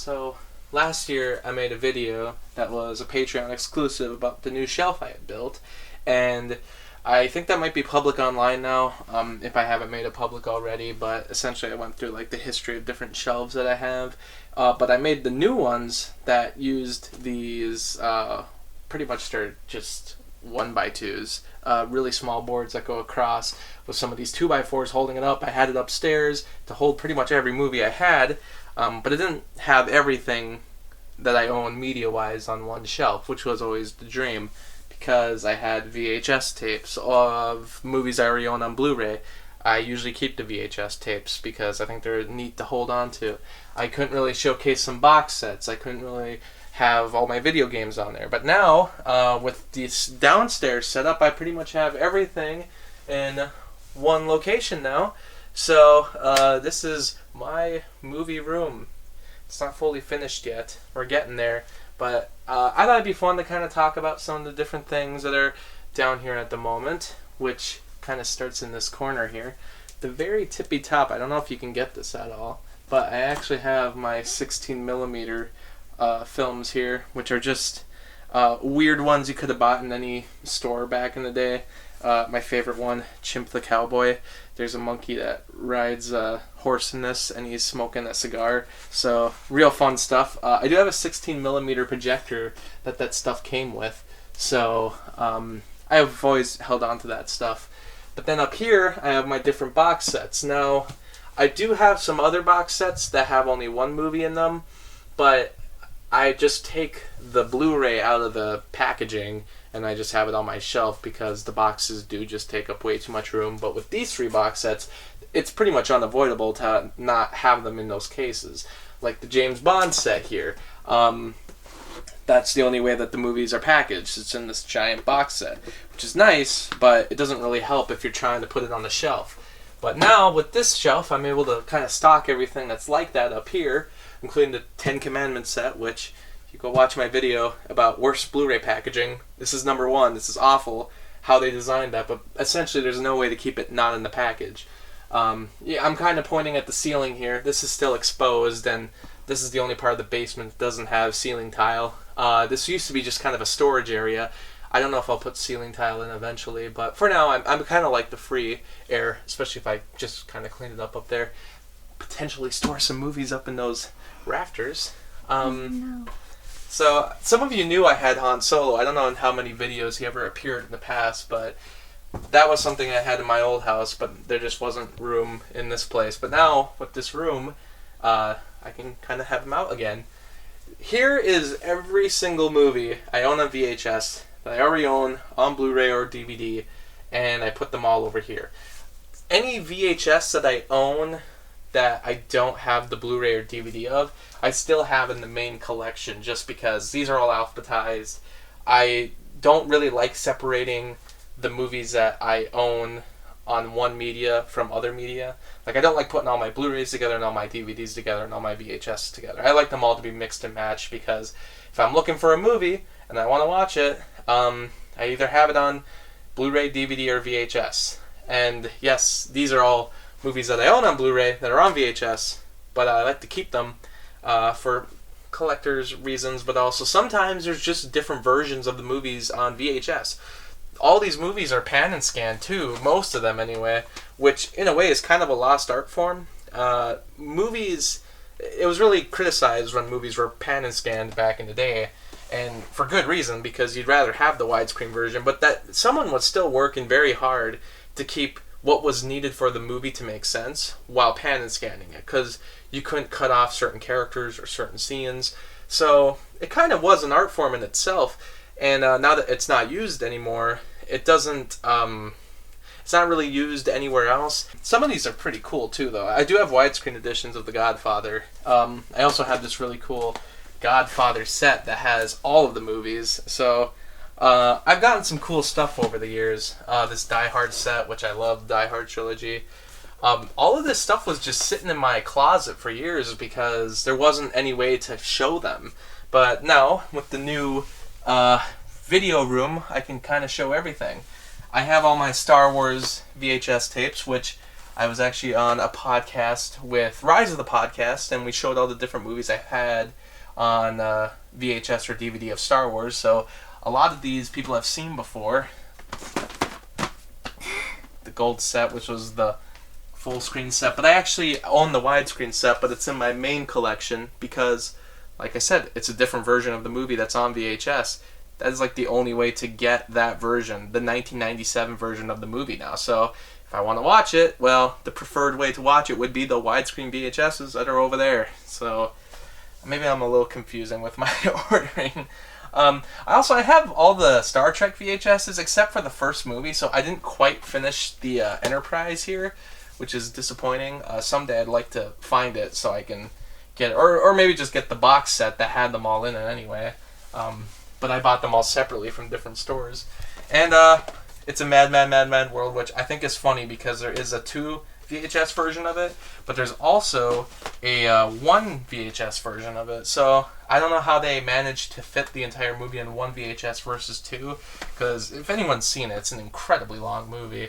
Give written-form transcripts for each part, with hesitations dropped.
So last year I made a video that was a Patreon exclusive about the new shelf I had built, and I think that might be public online now, if I haven't made it public already, but essentially I went through like the history of different shelves that I have, but I made the new ones that used these, pretty much they're just 1x2s, really small boards that go across with some of these 2x4s holding it up. I had it upstairs to hold pretty much every movie I had, but it didn't have everything that I own media-wise on one shelf, which was always the dream, because I had VHS tapes of movies I already own on Blu-ray. I usually keep the VHS tapes because I think they're neat to hold on to. I couldn't really showcase some box sets. I couldn't really have all my video games on there. But now, with this downstairs setup, I pretty much have everything in one location now. So, this is my movie room. It's not fully finished yet. We're getting there. But I thought it'd be fun to kind of talk about some of the different things that are down here at the moment, which kind of starts in this corner here. The very tippy top, I don't know if you can get this at all, but I actually have my 16mm films here, which are just weird ones you could have bought in any store back in the day. My favorite one, Chimp the Cowboy. There's a monkey that rides a horse in this, and he's smoking a cigar. So, real fun stuff. I do have a 16mm projector that stuff came with. So, I've always held on to that stuff. But then up here, I have my different box sets. Now, I do have some other box sets that have only one movie in them, but I just take the Blu-ray out of the packaging and I just have it on my shelf because the boxes do just take up way too much room. But with these three box sets, it's pretty much unavoidable to not have them in those cases. Like the James Bond set here. That's the only way that the movies are packaged. It's in this giant box set, which is nice, but it doesn't really help if you're trying to put it on the shelf. But now, with this shelf, I'm able to kind of stock everything that's like that up here, including the Ten Commandments set, which, if you go watch my video about worst Blu-ray packaging, this is number one. This is awful, how they designed that, but essentially there's no way to keep it not in the package. Yeah, I'm kind of pointing at the ceiling here. This is still exposed, and this is the only part of the basement that doesn't have ceiling tile. This used to be just kind of a storage area. I don't know if I'll put ceiling tile in eventually, but for now, I'm kind of like the free air, especially if I just kind of clean it up there. Potentially store some movies up in those rafters. No. So, some of you knew I had Han Solo. I don't know in how many videos he ever appeared in the past, but that was something I had in my old house, but there just wasn't room in this place. But now, with this room, I can kind of have him out again. Here is every single movie I own on VHS that I already own on Blu-ray or DVD, and I put them all over here. Any VHS that I own that I don't have the Blu-ray or DVD of, I still have in the main collection just because these are all alphabetized. I don't really like separating the movies that I own on one media from other media. Like, I don't like putting all my Blu-rays together and all my DVDs together and all my VHS together. I like them all to be mixed and matched because if I'm looking for a movie and I want to watch it, I either have it on Blu-ray, DVD, or VHS. And yes, these are all movies that I own on Blu-ray that are on VHS, but I like to keep them for collector's reasons, but also sometimes there's just different versions of the movies on VHS. All these movies are pan and scan too, most of them anyway, which in a way is kind of a lost art form. Movies, it was really criticized when movies were pan and scanned back in the day, and for good reason, because you'd rather have the widescreen version, but that someone was still working very hard to keep what was needed for the movie to make sense while pan and scanning it, because you couldn't cut off certain characters or certain scenes. So it kind of was an art form in itself, and now that it's not used anymore, it doesn't, it's not really used anywhere else. Some of these are pretty cool too, though. I do have widescreen editions of The Godfather. I also have this really cool Godfather set that has all of the movies. So I've gotten some cool stuff over the years. This Die Hard set, which I love, the Die Hard trilogy. All of this stuff was just sitting in my closet for years because there wasn't any way to show them. But now, with the new video room, I can kind of show everything. I have all my Star Wars VHS tapes, which I was actually on a podcast with Rise of the Podcast, and we showed all the different movies I had on VHS or DVD of Star Wars. So a lot of these people have seen before. The gold set, which was the full screen set, but I actually own the widescreen set, but it's in my main collection because, like I said, it's a different version of the movie that's on VHS. That is like the only way to get that version, the 1997 version of the movie now. So if I want to watch it, well, the preferred way to watch it would be the widescreen VHSs that are over there. So maybe I'm a little confusing with my ordering. I have all the Star Trek VHSs except for the first movie, so I didn't quite finish the Enterprise here, which is disappointing. Someday I'd like to find it so I can get it, or maybe just get the box set that had them all in it anyway. But I bought them all separately from different stores. And it's a Mad World, which I think is funny because there is a 2 VHS version of it, but there's also a 1 VHS version of it. So I don't know how they managed to fit the entire movie in 1 VHS versus 2, because if anyone's seen it, it's an incredibly long movie.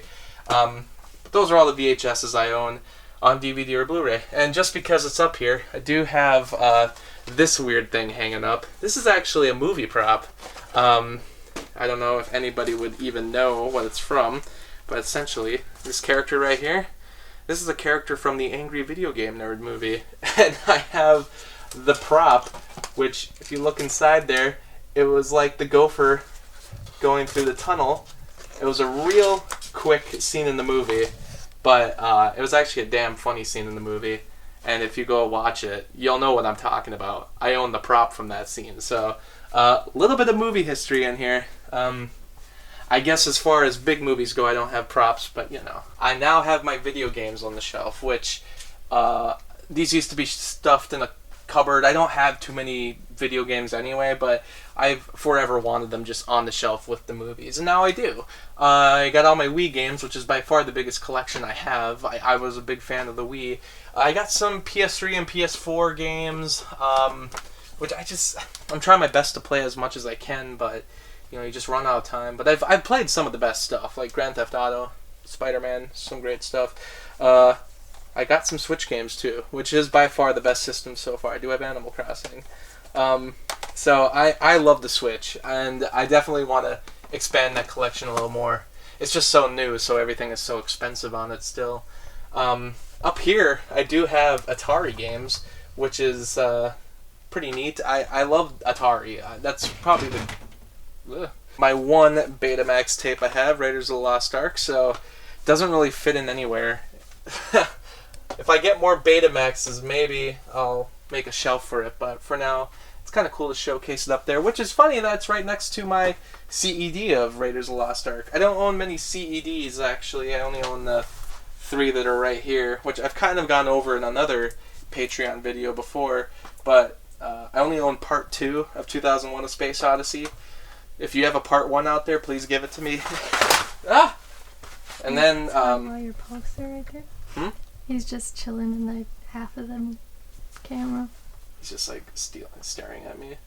But those are all the VHSs I own on DVD or Blu-ray. And just because it's up here, I do have this weird thing hanging up. This is actually a movie prop. I don't know if anybody would even know what it's from, but essentially, this character right here, this is a character from the Angry Video Game Nerd movie. And I have the prop, which, if you look inside there, it was like the gopher going through the tunnel. It was a real quick scene in the movie, but it was actually a damn funny scene in the movie. And if you go watch it, you'll know what I'm talking about. I own the prop from that scene. So, a little bit of movie history in here. I guess as far as big movies go, I don't have props, but you know. I now have my video games on the shelf, which these used to be stuffed in a cupboard. I don't have too many video games anyway, but I've forever wanted them just on the shelf with the movies, and now I do. I got all my Wii games, which is by far the biggest collection I have. I was a big fan of the Wii. I got some PS3 and PS4 games, which I'm trying my best to play as much as I can, but you know, you just run out of time. But I've played some of the best stuff, like Grand Theft Auto, Spider-Man, some great stuff. I got some Switch games too, which is by far the best system so far. I do have Animal Crossing. So I love the Switch, and I definitely want to expand that collection a little more. It's just so new, so everything is so expensive on it still. Up here, I do have Atari games, which is pretty neat. I love Atari. That's probably my one Betamax tape I have, Raiders of the Lost Ark, so it doesn't really fit in anywhere. If I get more Betamaxes, maybe I'll make a shelf for it, but for now, it's kind of cool to showcase it up there, which is funny that it's right next to my CED of Raiders of the Lost Ark. I don't own many CEDs, actually. I only own the 3 that are right here, which I've kind of gone over in another Patreon video before, but I only own Part 2 of 2001: A Space Odyssey. If you have a Part 1 out there, please give it to me. Ah! And then, while your poster right there? He's just chilling in the half of the camera. He's just like staring at me.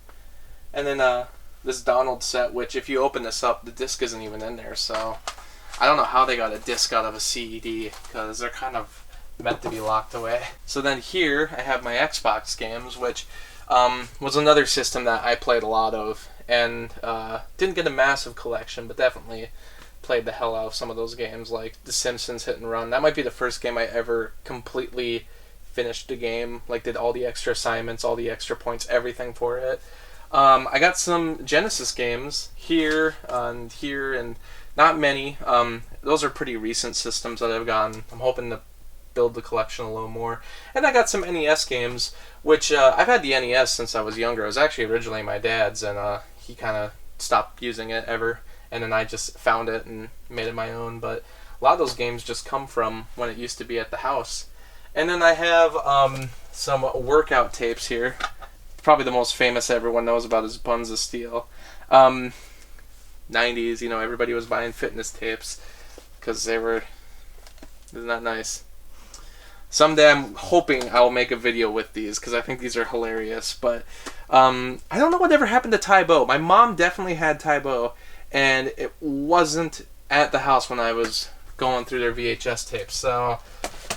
And then this Donald set, which if you open this up, the disc isn't even in there, so I don't know how they got a disc out of a CED, because they're kind of meant to be locked away. So then here, I have my Xbox games, which was another system that I played a lot of, and didn't get a massive collection, but definitely played the hell out of some of those games, like The Simpsons Hit and Run. That might be the first game I ever completely finished the game, like did all the extra assignments, all the extra points, everything for it. I got some Genesis games here, and not many. Those are pretty recent systems that I've gotten. I'm hoping to build the collection a little more. And I got some NES games, which I've had the NES since I was younger. It was actually originally my dad's, and he kind of stopped using it ever. And then I just found it and made it my own. But a lot of those games just come from when it used to be at the house. And then I have some workout tapes here. Probably the most famous everyone knows about is Buns of Steel. 90s, you know, everybody was buying fitness tapes because isn't that nice? Someday I'm hoping I'll make a video with these because I think these are hilarious. But I don't know whatever happened to Tybo. My mom definitely had Tybo, and it wasn't at the house when I was going through their VHS tapes. So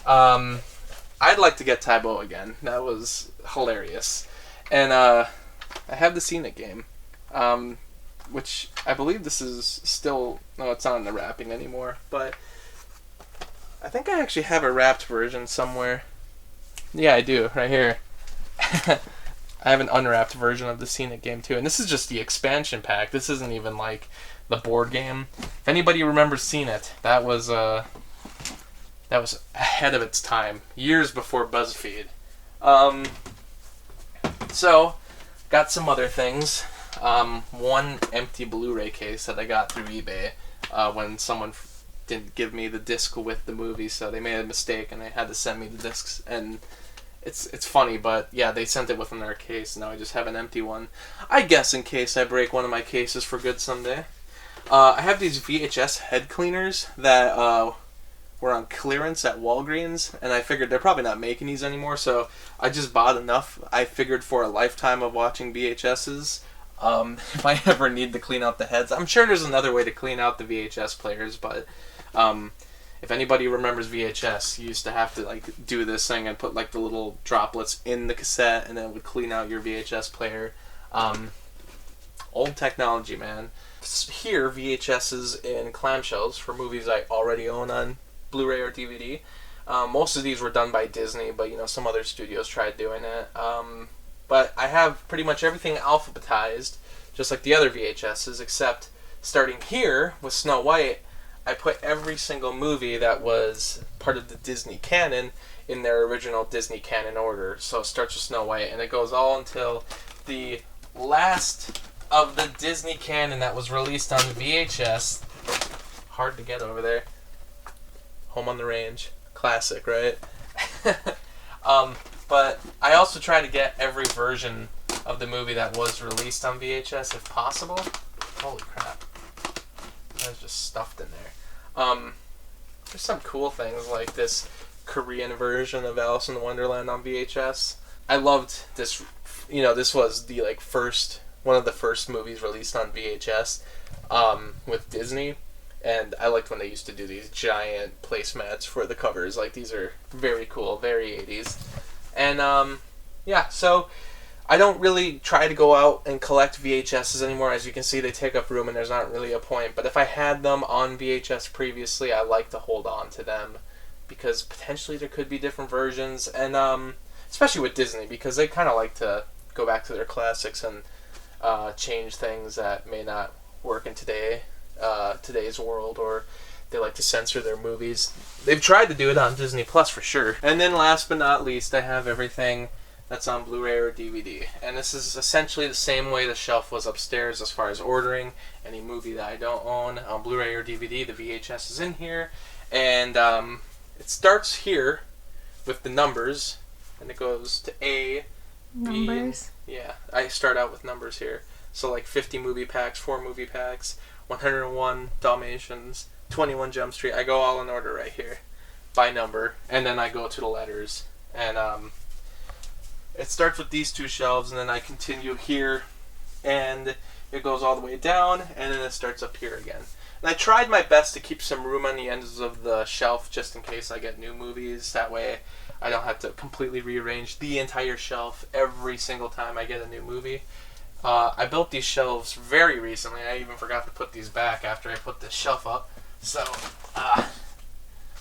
I'd like to get Tybo again. That was hilarious. And I have the Scenic game, which I believe this is still... No, it's not in the wrapping anymore, but I think I actually have a wrapped version somewhere. Yeah, I do, right here. I have an unwrapped version of the Scenic game too, and this is just the expansion pack. This isn't even like the board game. If anybody remembers Scenic, that was ahead of its time, years before BuzzFeed. So, got some other things. One empty Blu-ray case that I got through eBay when someone didn't give me the disc with the movie, so they made a mistake and they had to send me the discs. And it's funny, but yeah, they sent it with another case. Now I just have an empty one. I guess in case I break one of my cases for good someday. I have these VHS head cleaners that were on clearance at Walgreens, and I figured they're probably not making these anymore, so I just bought enough. I figured for a lifetime of watching VHSs, if I ever need to clean out the heads. I'm sure there's another way to clean out the VHS players, but if anybody remembers VHS, you used to have to like do this thing and put like the little droplets in the cassette, and then it would clean out your VHS player. Old technology, man. Here, VHSs in clamshells for movies I already own on Blu-ray or DVD. Most of these were done by Disney, but you know, some other studios tried doing it. But I have pretty much everything alphabetized, just like the other VHSs, except starting here with Snow White, I put every single movie that was part of the Disney canon in their original Disney canon order. So it starts with Snow White, and it goes all until the last of the Disney canon that was released on VHS. Hard to get over there. Home on the Range. Classic, right? But I also try to get every version of the movie that was released on VHS if possible. Holy crap. That was just stuffed in there. There's some cool things like this Korean version of Alice in Wonderland on VHS. I loved this. You know, this was the like one of the first movies released on VHS with Disney. And I liked when they used to do these giant placemats for the covers. Like, these are very cool, very 80s. And, yeah, so I don't really try to go out and collect VHSs anymore. As you can see, they take up room and there's not really a point. But if I had them on VHS previously, I like to hold on to them because potentially there could be different versions. And, especially with Disney, because they kind of like to go back to their classics and change things that may not work in today's world, or they like to censor their movies. They've tried to do it on Disney Plus for sure. And then last but not least, I have everything that's on Blu-ray or DVD. And this is essentially the same way the shelf was upstairs as far as ordering any movie that I don't own on Blu-ray or DVD. The VHS is in here, and it starts here with the numbers, and it goes to A, Numbers? B, yeah, I start out with numbers here. So like 50 movie packs, 4 movie packs, 101 Dalmatians, 21 Jump Street. I go all in order right here by number, and then I go to the letters. And it starts with these two shelves, and then I continue here, and it goes all the way down, and then it starts up here again. And I tried my best to keep some room on the ends of the shelf just in case I get new movies. That way I don't have to completely rearrange the entire shelf every single time I get a new movie. I built these shelves very recently. I even forgot to put these back after I put this shelf up. So,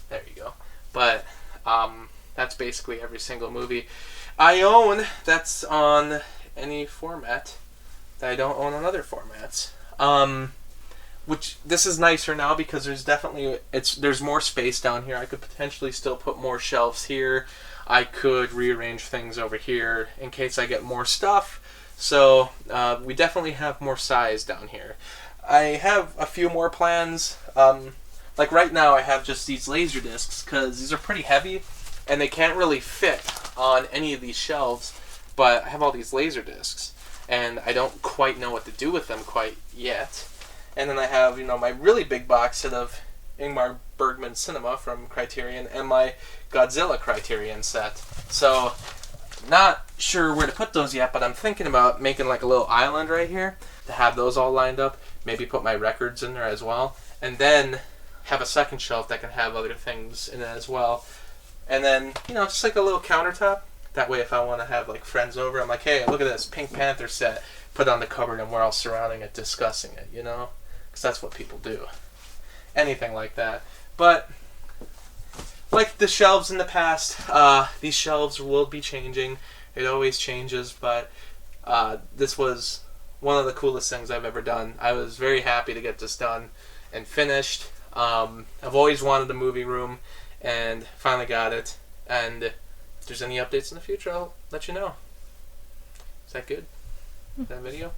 there you go. But that's basically every single movie I own that's on any format that I don't own on other formats. Which, this is nicer now because there's more space down here. I could potentially still put more shelves here. I could rearrange things over here in case I get more stuff. So, we definitely have more size down here. I have a few more plans. Like right now I have just these laser discs because these are pretty heavy and they can't really fit on any of these shelves, but I have all these laser discs and I don't quite know what to do with them quite yet. And then I have, my really big box set of Ingmar Bergman Cinema from Criterion and my Godzilla Criterion set. So, not sure where to put those yet, but I'm thinking about making like a little island right here to have those all lined up. Maybe put my records in there as well. And then have a second shelf that can have other things in it as well. And then, just like a little countertop. That way if I want to have like friends over, I'm like, hey, look at this Pink Panther set. Put it on the cupboard and we're all surrounding it discussing it, Because that's what people do. Anything like that. But, like the shelves in the past, these shelves will be changing. It always changes, but this was one of the coolest things I've ever done. I was very happy to get this done and finished. I've always wanted a movie room, and finally got it. And if there's any updates in the future, I'll let you know. Is that good? That video?